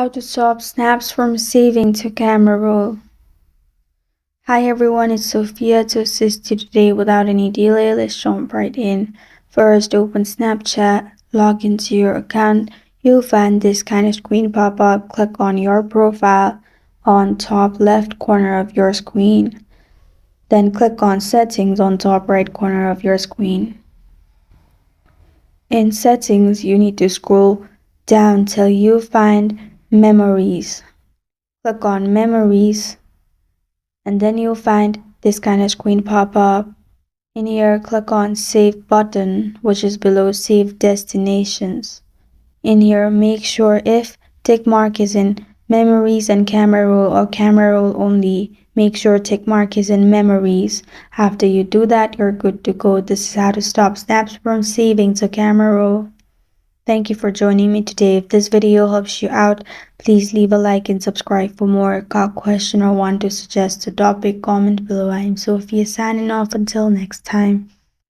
How to stop snaps from saving to camera roll. Hi everyone, it's Sophia to assist you today without any delay. Let's jump right in. First, open Snapchat, log into your account. You'll find this kind of screen pop up. Click on your profile on top left corner of your screen. Then click on Settings on top right corner of your screen. In Settings, you need to scroll down till you find Memories. Click on Memories, and then you'll find this kind of screen pop up. In here, click on Save button, which is below Save Destinations. In here, make sure if tick mark is in Memories and Camera Roll or Camera Roll only, make sure tick mark is in Memories. After you do that, you're good to go. This is how to stop snaps from saving to Camera Roll. Thank you for joining me today. If this video helps you out, please leave a like and subscribe for more. Got a question or want to suggest a topic, comment below. I am Sophia signing off until next time.